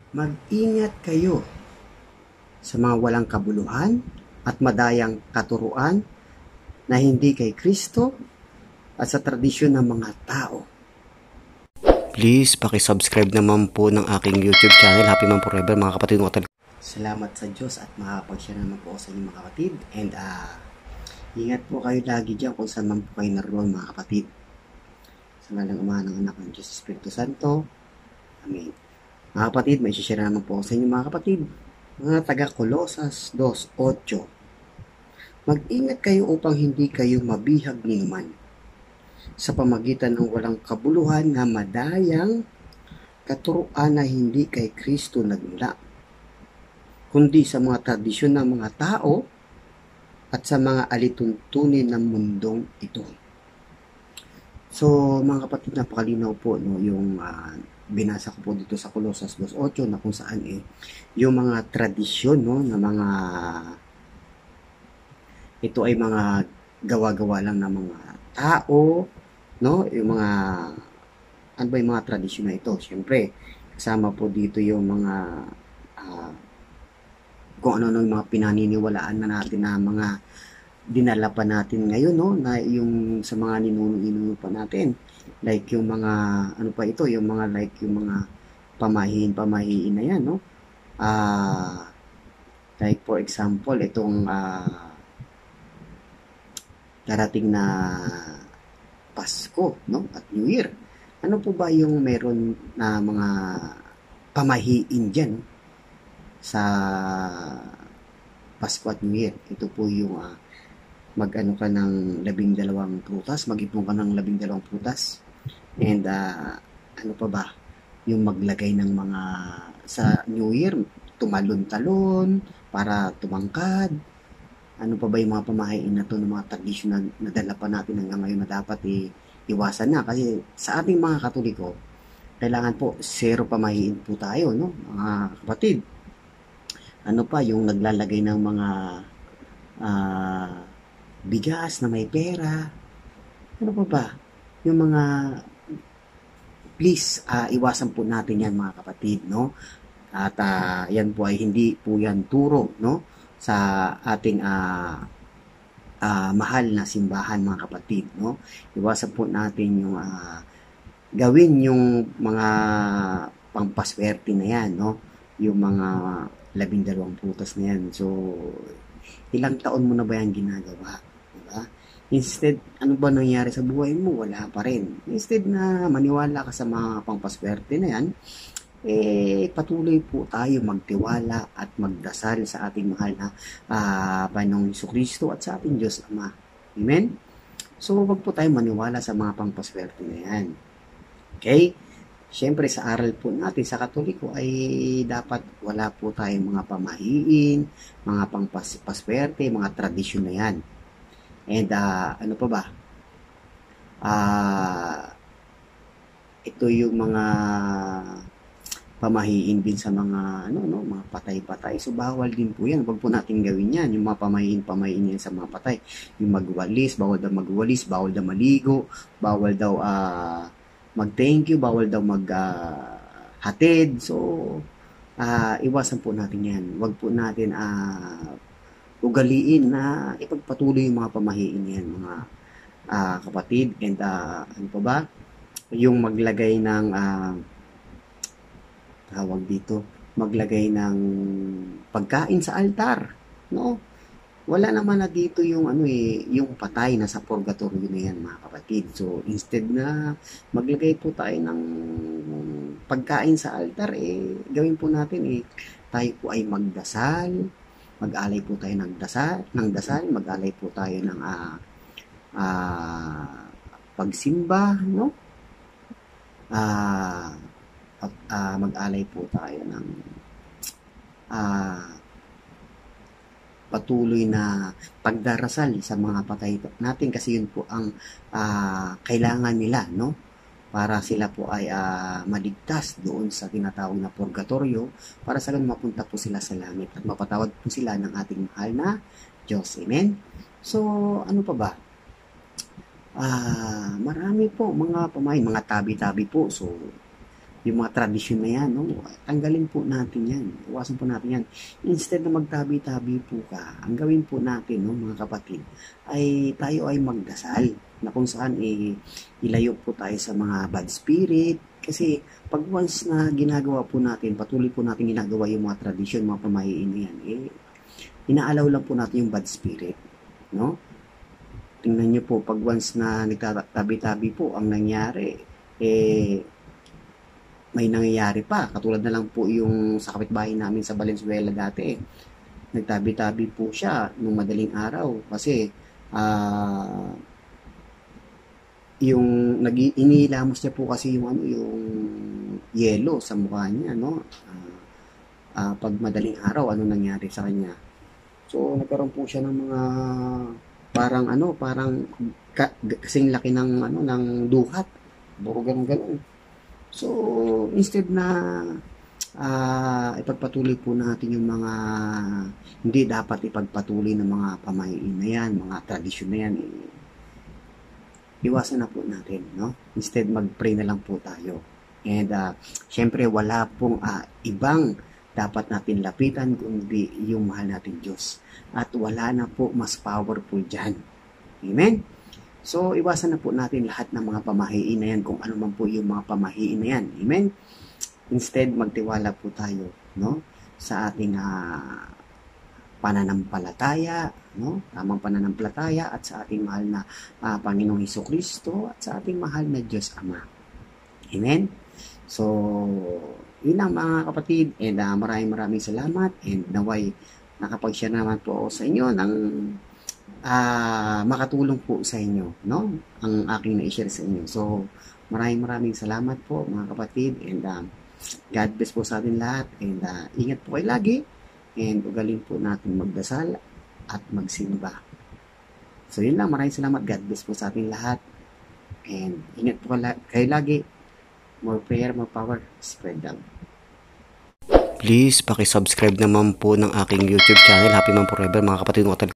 Mag-ingat kayo sa mga walang kabuluhan at madayang katuruan na hindi kay Kristo at sa tradisyon ng mga tao. Please, paki-subscribe naman po ng aking YouTube channel, Happy Man Forever, mga kapatid ko. Salamat sa Diyos at makakapag-share naman po sa inyo mga kapatid. And ingat po kayo lagi dyan kung saan man po kayo naroon mga kapatid. Sa ngalang Ama ng Anak ng Diyos Espiritu Santo. Amen. Mga kapatid, may share naman po sa inyo mga kapatid. Mga taga Colosas 2:8. Mag-ingat kayo upang hindi kayo mabihag ni naman sa pamagitan ng walang kabuluhan na madayang katuruan na hindi kay Kristo nagmula, kundi sa mga tradisyon ng mga tao at sa mga alituntunin ng mundong ito. So, mga kapatid, napakalinaw po yung binasa ko po dito sa Colosas 2:8 na kung saan yung mga tradisyon na mga ito ay mga gawa-gawa lang ng mga tao, yung mga ano ba yung mga tradisyon na ito. Siyempre, kasama po dito yung mga kung ano yung mga pinaniniwalaan na natin na mga dinala pa natin ngayon, na yung sa mga ninuno pa natin. Like yung mga, ano pa ito, yung mga like yung mga pamahiin na yan, like for example, itong darating na Pasko, at New Year. Ano po ba yung meron na mga pamahiin dyan sa Pasko at New Year? Ito po yung mag-ano ka ng 12 prutas, mag-ipon ka ng 12 prutas. And ano pa ba? Yung maglagay ng mga sa New Year, tumalon-talon para tumangkad. Ano pa ba yung mga pamahiin na to, ng mga tradisyon na dala pa natin hanggang ngayon na dapat iwasan na? Kasi sa ating mga Katoliko, kailangan po zero pamahiin po tayo, mga kapatid. Ano pa yung naglalagay ng mga bigas na may pera? Ano pa ba? Yung mga please, iwasan po natin yan mga kapatid, At yan po ay hindi po yan turo, sa ating mahal na simbahan mga kapatid, Iwasan po natin yung gawin yung mga pampaswerte na yan, yung mga 12 prutas na yan. So, ilang taon mo na ba yan ginagawa? Diba? Instead, ano ba nangyari sa buhay mo? Wala pa rin. Instead na maniwala ka sa mga pampaswerte na yan, patuloy po tayo magtiwala at magdasal sa ating mahal na Panginoong Jesucristo at sa ating Diyos Ama. Amen? So, wag po tayo maniwala sa mga pampaswerte na yan. Okay? Siyempre, sa aral po natin sa Katoliko ay dapat wala po tayong mga pamahiin, mga pampaswerte, mga tradisyon na yan. And ano pa ba? Ito yung mga pamahiin din sa mga mga patay-patay. So bawal din po 'yan. Wag po natin gawin 'yan. Yung mga pamahiin yan sa mga patay. Yung magwalis, bawal daw magwalis, bawal daw maligo, bawal daw mag-thank you, bawal daw hatid. So iwasan po natin 'yan. Wag po natin ugaliin na ipagpatuloy yung mga pamahiin yan, mga kapatid. And ano pa ba? Yung maglagay ng tawag dito, maglagay ng pagkain sa altar, Wala naman na dito yung yung patay na sa purgatorio na yan mga kapatid. So instead na maglagay po tayo ng pagkain sa altar, gawin po natin tayo po ay magdasal, mag-alay po tayo ng dasal, mag-alay po tayo ng pagsimba, mag-alay po tayo ng patuloy na pagdarasal sa mga patay natin, kasi yun po ang kailangan nila, para sila po ay maligtas doon sa tinatawag na purgatorio, para sa ganun mapunta po sila sa langit at mapatawad po sila ng ating mahal na Diyos. Amen? So, ano pa ba? Marami po mga pamahiin, mga tabi-tabi po. So, yung mga tradisyon na yan, no? Tanggalin po natin yan. Iwasan po natin yan. Instead na magtabi-tabi po ka, ang gawin po natin, no, mga kapatid, ay tayo ay magdasal na kung saan ilayo po tayo sa mga bad spirit. Kasi pag once na ginagawa po natin, patuloy po natin ginagawa yung mga tradisyon, mga pamahiin na yan, inaalaw lang po natin yung bad spirit, no? Tingnan nyo po, pag once na nagtatabi-tabi po, ang nangyari, may nangyayari pa. Katulad na lang po yung sa kapitbahay namin sa Valenzuela dati. Nagtabi-tabi po siya nung madaling araw kasi yung inilamos niya po kasi yung yung yelo sa mukha niya, no? Pag madaling araw, ano nangyari sa kanya? So nagkaroon po siya ng mga parang kasing laki ng ng duhat. Buro ganun. So, instead na ipagpatuloy po natin yung mga hindi dapat ipagpatuloy ng mga pamahiin na yan, mga tradisyon na yan, iwasan na po natin, no? Instead, mag-pray na lang po tayo. And, syempre, wala pong ibang dapat natin lapitan kundi yung mahal natin Diyos. At wala na po mas powerful dyan. Amen? So, iwasan na po natin lahat ng mga pamahiin na yan, kung ano man po yung mga pamahiin na yan. Amen? Instead, magtiwala po tayo, no? Sa ating pananampalataya, no? Tamang pananampalataya at sa ating mahal na Panginoong Hesukristo at sa ating mahal na Diyos Ama. Amen? So, yun lang mga kapatid, and maraming salamat, and naway nakapag-share naman po ako sa inyo ng makatulong po sa inyo, no? Ang aking na-share sa inyo. So, maraming salamat po mga kapatid, and God bless po sa atin lahat, and ingat po kayo lagi, and ugaling po natin magdasal at magsimba. So, yun lang, maraming salamat. God bless po sa atin lahat, and ingat po kayo lagi. More prayer, more power, spread down. Please, paki-subscribe naman po ng aking YouTube channel, Happy Man Forever, mga kapatid.